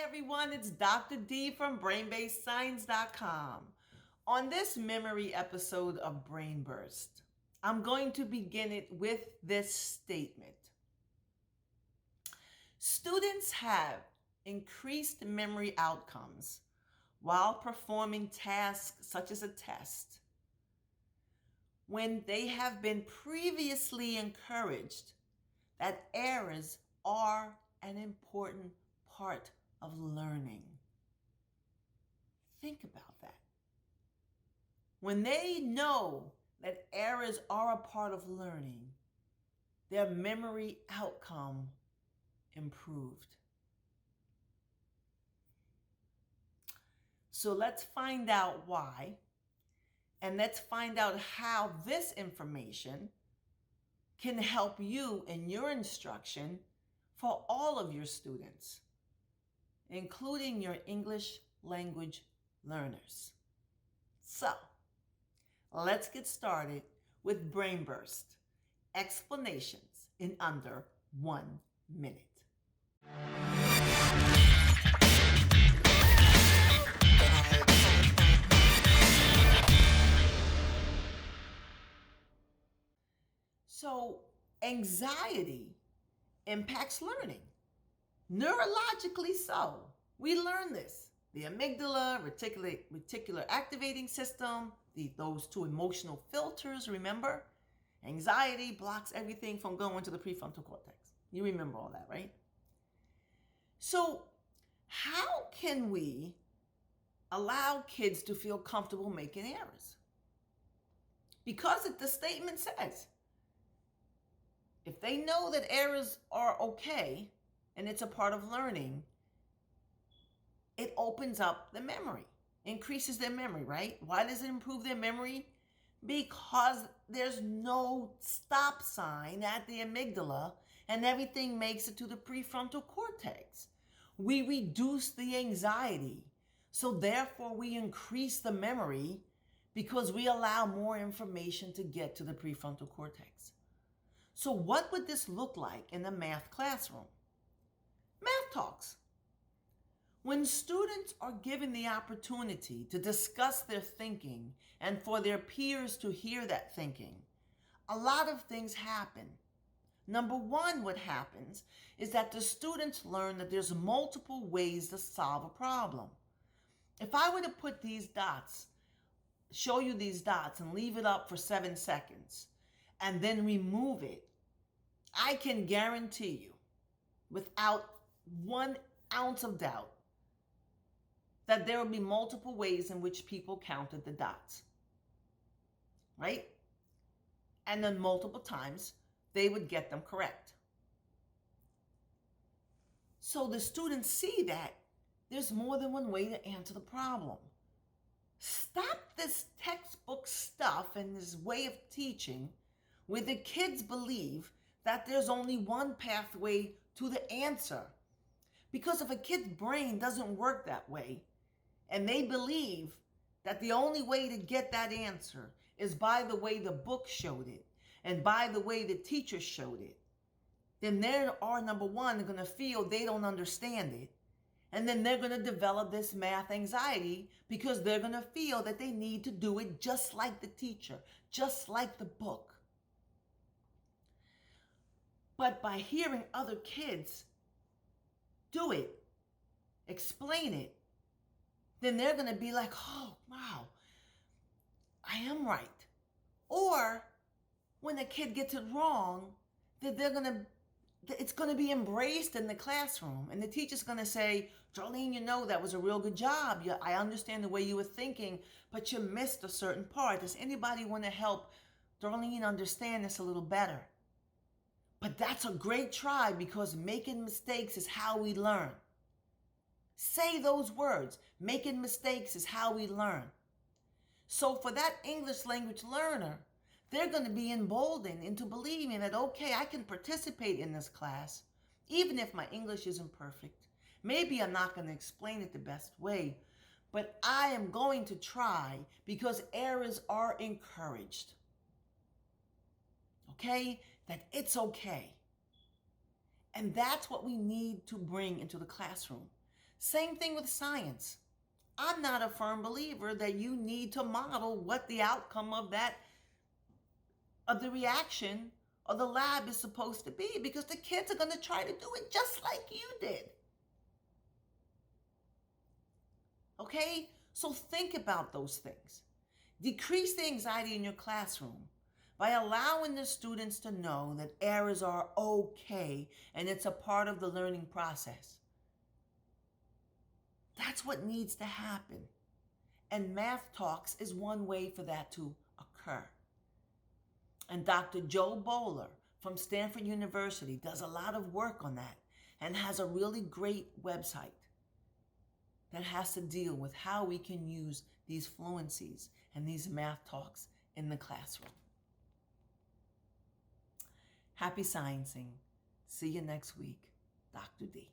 Hi everyone, it's Dr. D from BrainBasedScience.com. On this memory episode of Brain Burst, I'm going to begin it with this statement. Students have increased memory outcomes while performing tasks such as a test when they have been previously encouraged that errors are an important part of learning. Think about that. When they know that errors are a part of learning, their memory outcome improved. So let's find out why, and let's find out how this information can help you in your instruction for all of your students, including your English language learners. So, let's get started with Brain Burst, explanations in under 1 minute. So, anxiety impacts learning, neurologically so. We learn this. The amygdala, reticular activating system, those two emotional filters, remember? Anxiety blocks everything from going to the prefrontal cortex. You remember all that, right? So, how can we allow kids to feel comfortable making errors? Because the statement says, if they know that errors are okay and it's a part of learning, it opens up the memory, increases their memory, right? Why does it improve their memory? Because there's no stop sign at the amygdala and everything makes it to the prefrontal cortex. We reduce the anxiety. So therefore we increase the memory because we allow more information to get to the prefrontal cortex. So what would this look like in the math classroom? Math talks. When students are given the opportunity to discuss their thinking and for their peers to hear that thinking, a lot of things happen. Number one, what happens is that the students learn that there's multiple ways to solve a problem. If I were to put these dots, show you these dots and leave it up for 7 seconds and then remove it, I can guarantee you, without 1 ounce of doubt, that there will be multiple ways in which people counted the dots, right? And then multiple times, they would get them correct. So the students see that there's more than one way to answer the problem. Stop this textbook stuff and this way of teaching where the kids believe that there's only one pathway to the answer. Because if a kid's brain doesn't work that way, and they believe that the only way to get that answer is by the way the book showed it and by the way the teacher showed it, then they are, number one, going to feel they don't understand it. And then they're going to develop this math anxiety because they're going to feel that they need to do it just like the teacher, just like the book. But by hearing other kids do it, explain it, then they're going to be like, oh, wow, I am right. Or when a kid gets it wrong, that it's going to be embraced in the classroom. And the teacher's going to say, Jolene, that was a real good job. I understand the way you were thinking, but you missed a certain part. Does anybody want to help Darlene understand this a little better? But that's a great try because making mistakes is how we learn. Say those words. Making mistakes is how we learn. So for that English language learner, they're going to be emboldened into believing that, okay, I can participate in this class, even if my English isn't perfect. Maybe I'm not going to explain it the best way, but I am going to try because errors are encouraged. Okay? That it's okay. And that's what we need to bring into the classroom. Same thing with science. I'm not a firm believer that you need to model what the outcome of the reaction or the lab is supposed to be, because the kids are going to try to do it just like you did. Okay? So think about those things. Decrease the anxiety in your classroom by allowing the students to know that errors are okay and it's a part of the learning process. That's what needs to happen. And Math Talks is one way for that to occur. And Dr. Joe Bowler from Stanford University does a lot of work on that and has a really great website that has to deal with how we can use these fluencies and these math talks in the classroom. Happy sciencing. See you next week. Dr. D.